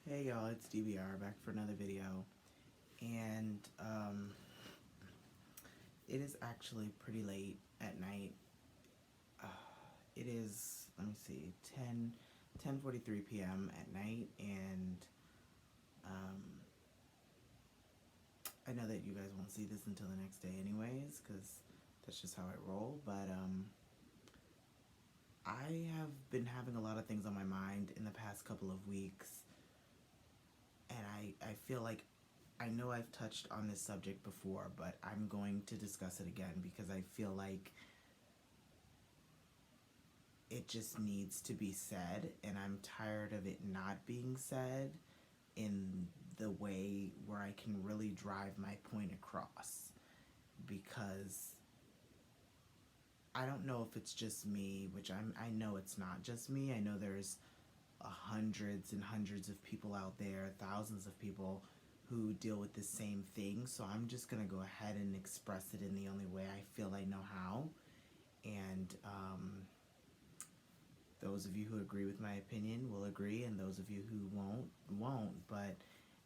Hey y'all, it's DBR back for another video, and it is actually pretty late at night. It is, let me see, 10:43 p.m. at night, and um, I know that you guys won't see this until the next day anyways, because that's just how I roll, but I have been having a lot of things on my mind in the past couple of weeks, and I feel like I know I've touched on this subject before, but I'm going to discuss it again because I feel like it just needs to be said, and I'm tired of it not being said in the way where I can really drive my point across. Because I don't know if it's just me, which I know it's not just me. I know there's hundreds and hundreds of people out there, thousands of people who deal with the same thing. So I'm just gonna go ahead and express it in the only way I feel I know how. And those of you who agree with my opinion will agree, and those of you who won't. But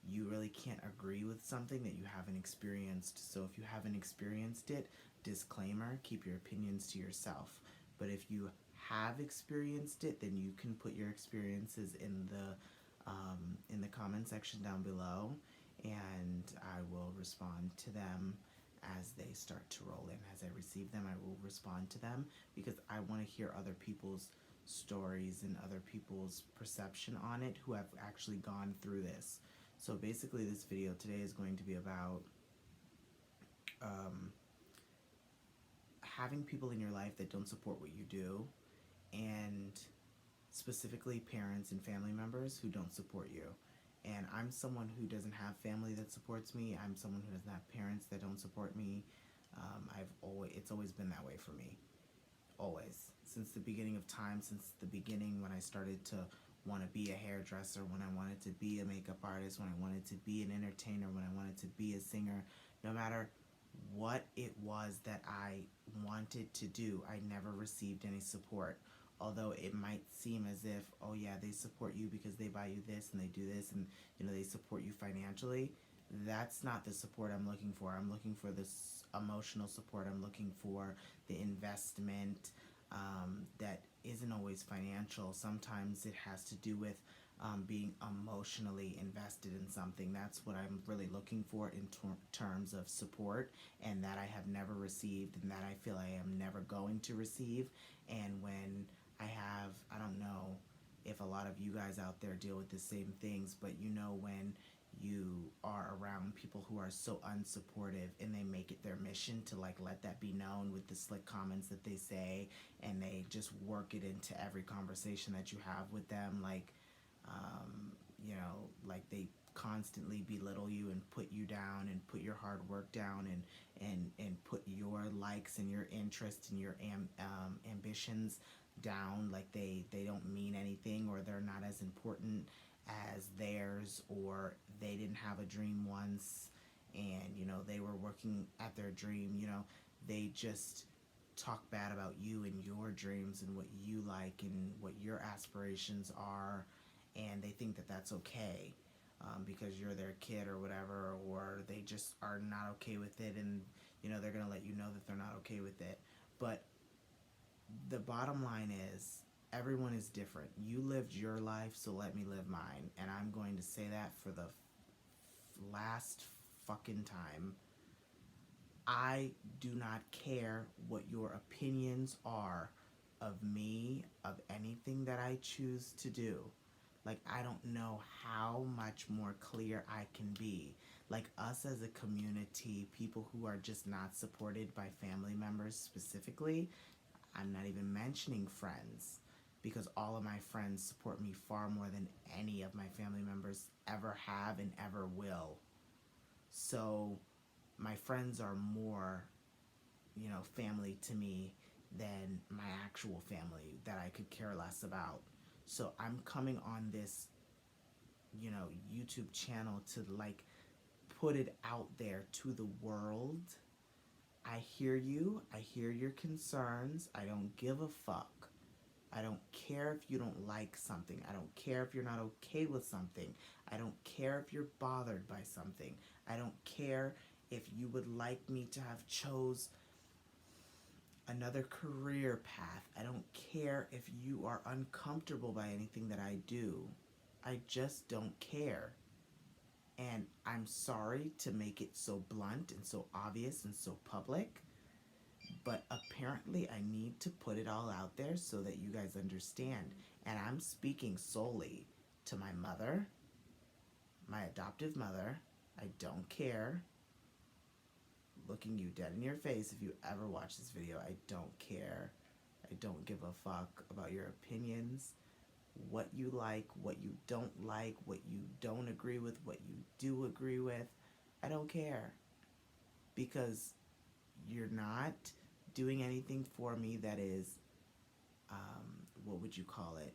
you really can't agree with something that you haven't experienced. So if you haven't experienced it, disclaimer, keep your opinions to yourself. But if you have experienced it, then you can put your experiences in the comment section down below, and I will respond to them as they start to roll in. As I receive them, I will respond to them because I want to hear other people's stories and other people's perception on it who have actually gone through this. So basically this video today is going to be about having people in your life that don't support what you do, and specifically parents and family members who don't support you. And I'm someone who doesn't have family that supports me. I'm someone who doesn't have parents that don't support me. It's always been that way for me. Always. Since the beginning of time, since the beginning when I started to want to be a hairdresser, when I wanted to be a makeup artist, when I wanted to be an entertainer, when I wanted to be a singer, no matter what it was that I wanted to do, I never received any support. Although it might seem as if, oh yeah, they support you because they buy you this and they do this, and they support you financially. That's not the support I'm looking for. I'm looking for this emotional support. I'm looking for the investment that isn't always financial. Sometimes it has to do with being emotionally invested in something. That's what I'm really looking for in terms of support, and that I have never received, and that I feel I am never going to receive. And when I don't know if a lot of you guys out there deal with the same things, but when you are around people who are so unsupportive and they make it their mission to let that be known with the slick comments that they say, and they just work it into every conversation that you have with them, like they constantly belittle you and put you down and put your hard work down, and put your likes and your interests and your ambitions down, like they don't mean anything, or they're not as important as theirs, or they didn't have a dream once and they were working at their dream. They just talk bad about you and your dreams and what you like and what your aspirations are, and they think that that's okay, because you're their kid or whatever, or they just are not okay with it, and they're gonna let you know that they're not okay with it. But the bottom line is, everyone is different. You lived your life, so let me live mine. And I'm going to say that for the last fucking time. I do not care what your opinions are of me, of anything that I choose to do. Like, I don't know how much more clear I can be. Like, us as a community, people who are just not supported by family members specifically, I'm not even mentioning friends, because all of my friends support me far more than any of my family members ever have and ever will. So my friends are more, family to me than my actual family that I could care less about. So I'm coming on this, YouTube channel to put it out there to the world. I hear you. I hear your concerns. I don't give a fuck. I don't care if you don't like something. I don't care if you're not okay with something. I don't care if you're bothered by something. I don't care if you would like me to have chose another career path. I don't care if you are uncomfortable by anything that I do. I just don't care. And I'm sorry to make it so blunt and so obvious and so public, but apparently I need to put it all out there so that you guys understand. And I'm speaking solely to my mother, my adoptive mother. I don't care. Looking you dead in your face if you ever watch this video, I don't care. I don't give a fuck about your opinions, what you like, what you don't like, what you don't agree with, what you do agree with. I don't care because you're not doing anything for me that is, what would you call it?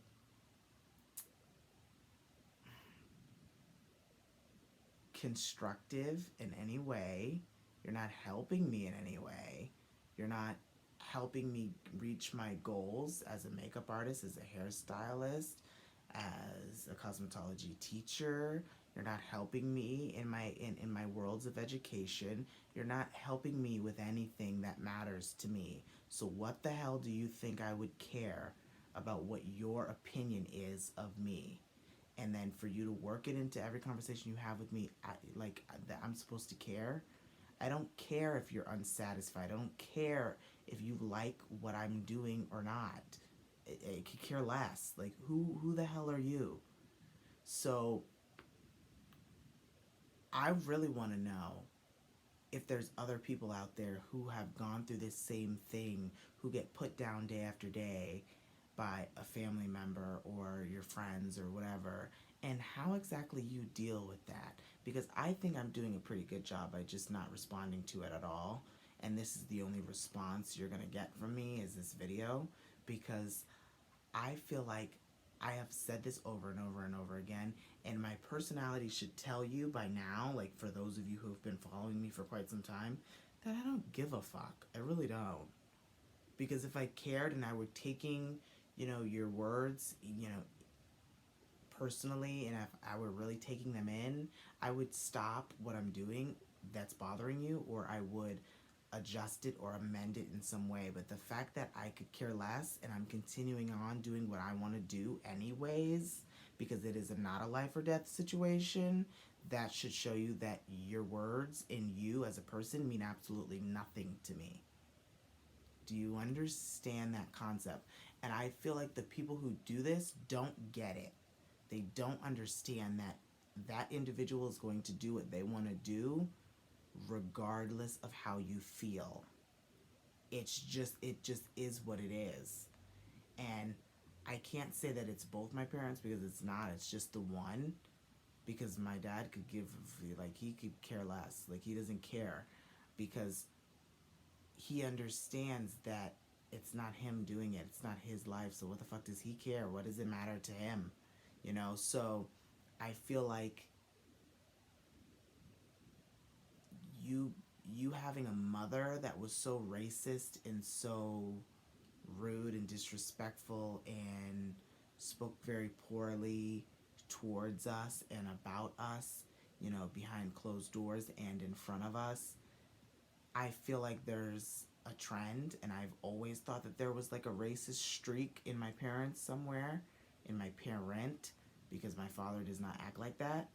Constructive in any way. You're not helping me in any way. You're not helping me reach my goals as a makeup artist, as a hairstylist, as a cosmetology teacher. You're not helping me in my worlds of education. You're not helping me with anything that matters to me. So what the hell do you think I would care about what your opinion is of me? And then for you to work it into every conversation you have with me, like that I'm supposed to care. I don't care if you're unsatisfied. I don't care if you like what I'm doing or not. I could care less. Like who the hell are you? So I really want to know if there's other people out there who have gone through this same thing, who get put down day after day by a family member or your friends or whatever, and how exactly you deal with that. Because I think I'm doing a pretty good job by just not responding to it at all. And this is the only response you're going to get from me is this video, because I feel like I have said this over and over and over again, and my personality should tell you by now, like for those of you who have been following me for quite some time, that I don't give a fuck. I really don't. Because if I cared and I were taking, your words, personally, and if I were really taking them in, I would stop what I'm doing that's bothering you, or I would adjust it or amend it in some way. But the fact that I could care less and I'm continuing on doing what I want to do anyways, because it is not a life or death situation, that should show you that your words and you as a person mean absolutely nothing to me. Do you understand that concept? And I feel like the people who do this don't get it. They don't understand that that individual is going to do what they want to do regardless of how you feel. It just is what it is. And I can't say that it's both my parents because it's not. It's just the one, because my dad could give, like, he could care less. Like, he doesn't care because he understands that it's not him doing it. It's not his life. So what the fuck does he care? What does it matter to him? So I feel like you having a mother that was so racist and so rude and disrespectful and spoke very poorly towards us and about us, behind closed doors and in front of us. I feel like there's a trend, and I've always thought that there was like a racist streak in my parents somewhere, in my parent, because my father does not act like that.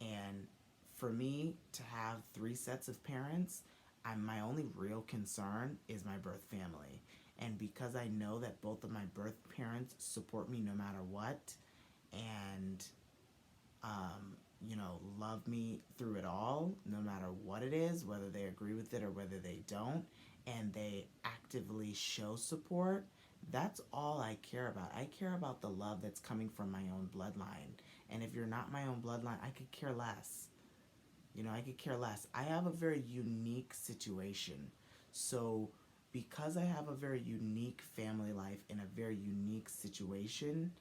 And for me to have three sets of parents, my only real concern is my birth family. And because I know that both of my birth parents support me no matter what, and love me through it all, no matter what it is, whether they agree with it or whether they don't, and they actively show support, that's all I care about. I care about the love that's coming from my own bloodline. And if you're not my own bloodline, I could care less. I could care less. I have a very unique situation. So, because I have a very unique family life in a very unique situation,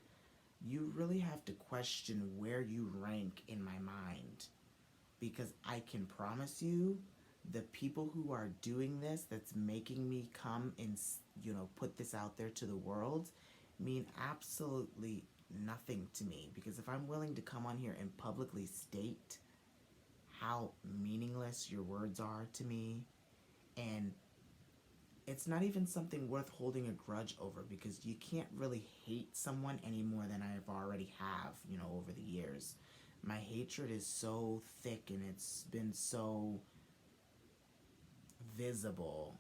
you really have to question where you rank in my mind. Because I can promise you, the people who are doing this, that's making me come and, put this out there to the world, mean absolutely nothing to me, because if I'm willing to come on here and publicly state how meaningless your words are to me, and it's not even something worth holding a grudge over, because you can't really hate someone any more than I've already have, over the years. My hatred is so thick and it's been so visible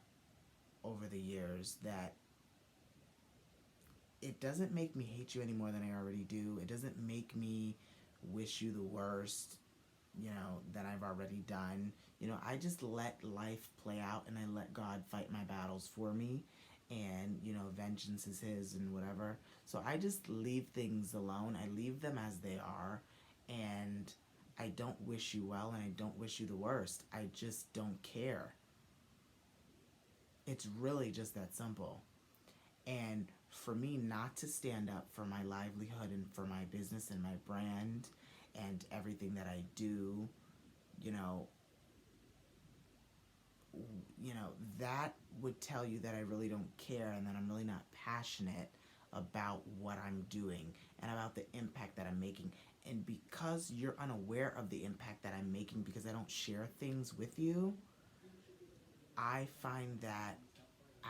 over the years that it doesn't make me hate you any more than I already do. It doesn't make me wish you the worst, that I've already done. I just let life play out and I let God fight my battles for me. And, vengeance is His and whatever. So I just leave things alone. I leave them as they are. And I don't wish you well and I don't wish you the worst. I just don't care. It's really just that simple. And for me not to stand up for my livelihood and for my business and my brand and everything that I do, you know, that would tell you that I really don't care and that I'm really not passionate about what I'm doing and about the impact that I'm making. And because you're unaware of the impact that I'm making because I don't share things with you, I find that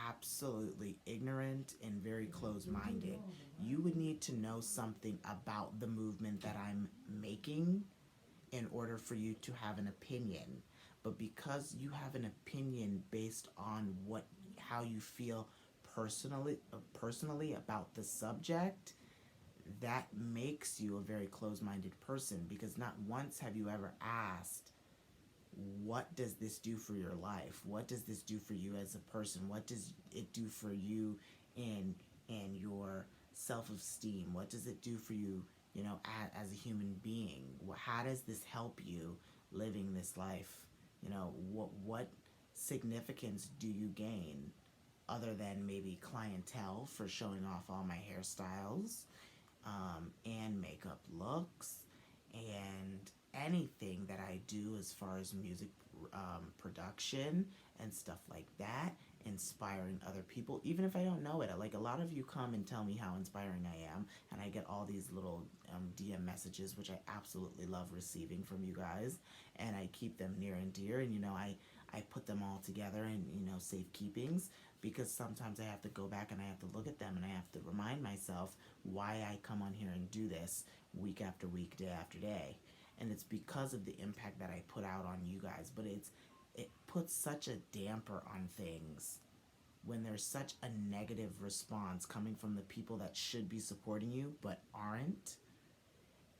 absolutely ignorant and very closed minded. You would need to know something about the movement that I'm making in order for you to have an opinion. But because you have an opinion based on how you feel personally about the subject, that makes you a very closed-minded person, because not once have you ever asked, what does this do for your life? What does this do for you as a person? What does it do for you in your self-esteem? What does it do for you, as a human being? How does this help you living this life? What significance do you gain other than maybe clientele for showing off all my hairstyles, and makeup looks, and anything that I do as far as music production and stuff like that, inspiring other people, even if I don't know it. Like, a lot of you come and tell me how inspiring I am, and I get all these little DM messages, which I absolutely love receiving from you guys, and I keep them near and dear, and I put them all together in safekeepings, because sometimes I have to go back and I have to look at them and I have to remind myself why I come on here and do this week after week, day after day. And it's because of the impact that I put out on you guys. But it puts such a damper on things when there's such a negative response coming from the people that should be supporting you but aren't.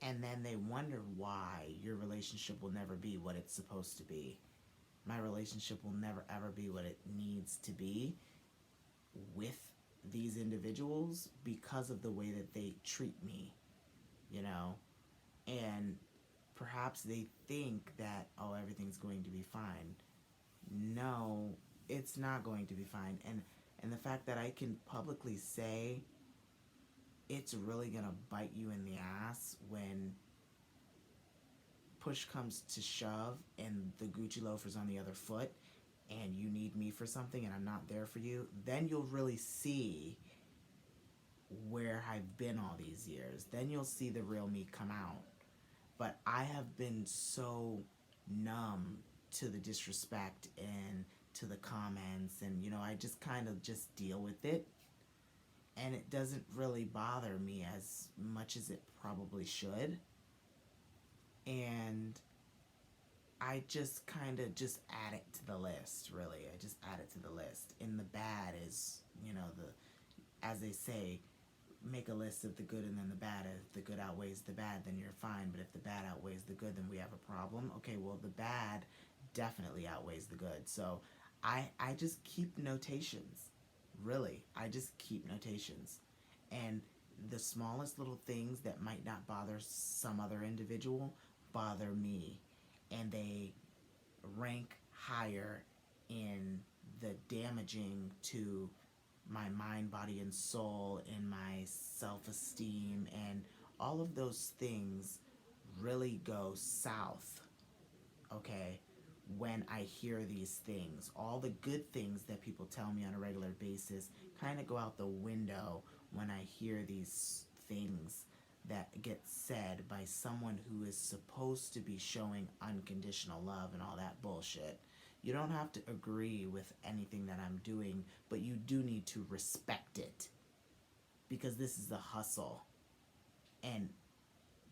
And then they wonder why your relationship will never be what it's supposed to be. My relationship will never ever be what it needs to be with these individuals because of the way that they treat me, and perhaps they think that, oh, everything's going to be fine. No, it's not going to be fine. And the fact that I can publicly say it's really gonna bite you in the ass when push comes to shove and the Gucci loafer's on the other foot and you need me for something and I'm not there for you, then you'll really see where I've been all these years. Then you'll see the real me come out. But I have been so numb to the disrespect and to the comments, and I just kind of just deal with it, and it doesn't really bother me as much as it probably should. And I just kind of just add it to the list, really. I just add it to the list. And the bad is, as they say, make a list of the good and then the bad. If the good outweighs the bad, then you're fine. But if the bad outweighs the good, then we have a problem. Okay, well, the bad definitely outweighs the good. So I just keep notations. Really, I just keep notations. And the smallest little things that might not bother some other individual bother me. And they rank higher in the damaging to my mind, body, and soul, and my self-esteem, and all of those things really go south, okay, when I hear these things. All the good things that people tell me on a regular basis kind of go out the window when I hear these things that get said by someone who is supposed to be showing unconditional love and all that bullshit. You don't have to agree with anything that I'm doing, but you do need to respect it because this is a hustle. And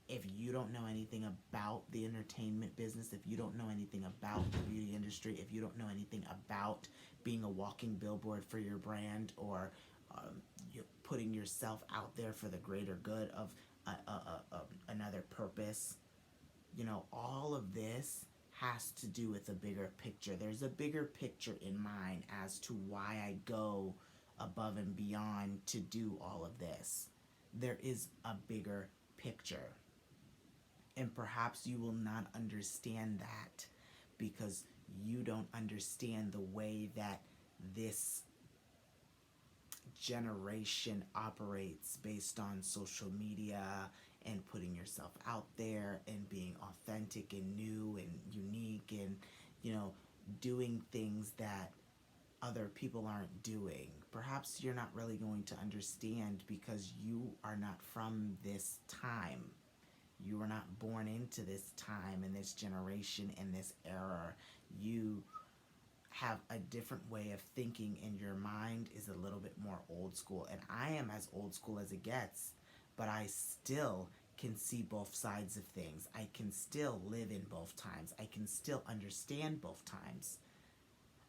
if you don't know anything about the entertainment business, if you don't know anything about the beauty industry, if you don't know anything about being a walking billboard for your brand, or you're putting yourself out there for the greater good of another purpose, all of this has to do with a bigger picture. There's a bigger picture in mind as to why I go above and beyond to do all of this. There is a bigger picture. And perhaps you will not understand that because you don't understand the way that this generation operates based on social media and putting yourself out there and being authentic and new and unique and, doing things that other people aren't doing. Perhaps you're not really going to understand because you are not from this time. You were not born into this time and this generation and this era. You have a different way of thinking, and your mind is a little bit more old school. And I am as old school as it gets, but I still can see both sides of things. I can still live in both times. I can still understand both times.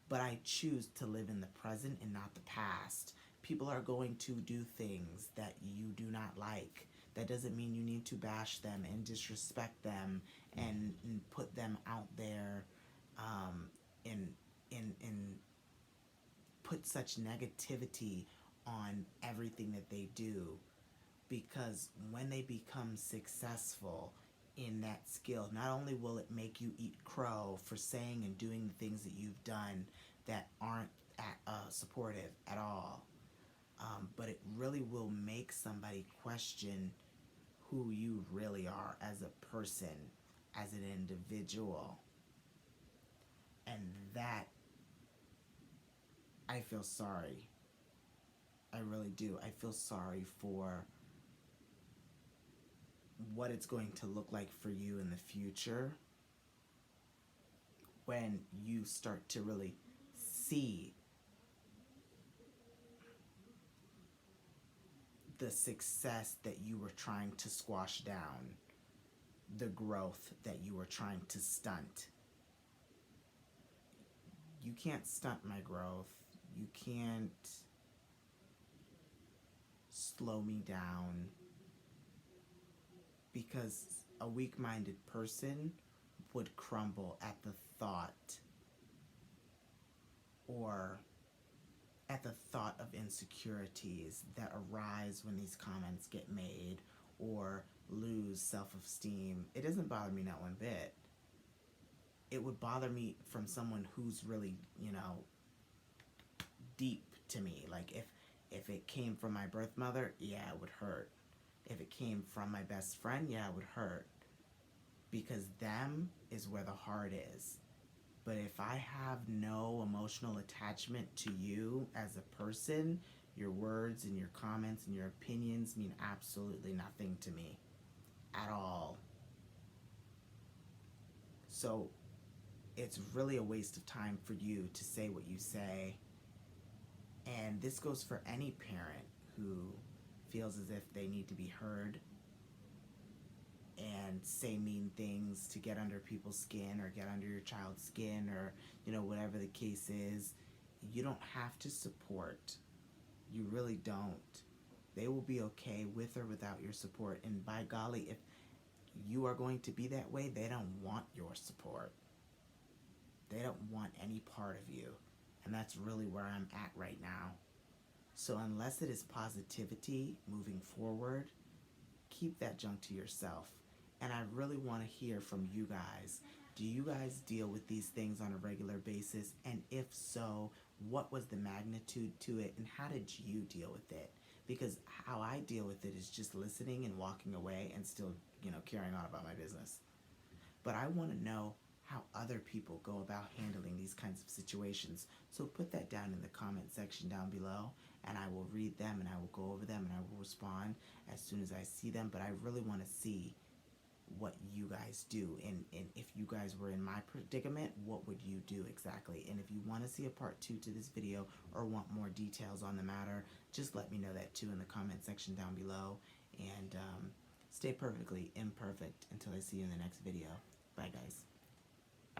But I choose to live in the present and not the past. People are going to do things that you do not like. That doesn't mean you need to bash them and disrespect them and put them out there and put such negativity on everything that they do, because when they become successful in that skill, not only will it make you eat crow for saying and doing the things that you've done that aren't supportive at all, but it really will make somebody question who you really are as a person, as an individual. And that, I feel sorry. I really do. I feel sorry for what it's going to look like for you in the future when you start to really see the success that you were trying to squash down, the growth that you were trying to stunt. You can't stunt my growth. You can't slow me down, because a weak-minded person would crumble at the thought, or at the thought of insecurities that arise when these comments get made, or lose self-esteem. It doesn't bother me not one bit. It would bother me from someone who's really, deep to me. Like if it came from my birth mother, yeah, it would hurt. If it came from my best friend, yeah, it would hurt. Because them is where the heart is. But if I have no emotional attachment to you as a person, your words and your comments and your opinions mean absolutely nothing to me at all. So it's really a waste of time for you to say what you say. And this goes for any parent who feels as if they need to be heard and say mean things to get under people's skin or get under your child's skin, or whatever the case is. You don't have to support. You really don't. They will be okay with or without your support. And by golly, if you are going to be that way, they don't want your support. They don't want any part of you. And that's really where I'm at right now. So unless it is positivity moving forward, keep that junk to yourself. And I really want to hear from you guys. Do you guys deal with these things on a regular basis? And if so, what was the magnitude to it, and how did you deal with it? Because how I deal with it is just listening and walking away and still, carrying on about my business. But I want to know how other people go about handling these kinds of situations. So put that down in the comment section down below, and I will read them and I will go over them and I will respond as soon as I see them. But I really want to see what you guys do, and if you guys were in my predicament, what would you do exactly? And if you want to see a part 2 to this video or want more details on the matter, just let me know that too in the comment section down below. And stay perfectly imperfect until I see you in the next video. Bye guys.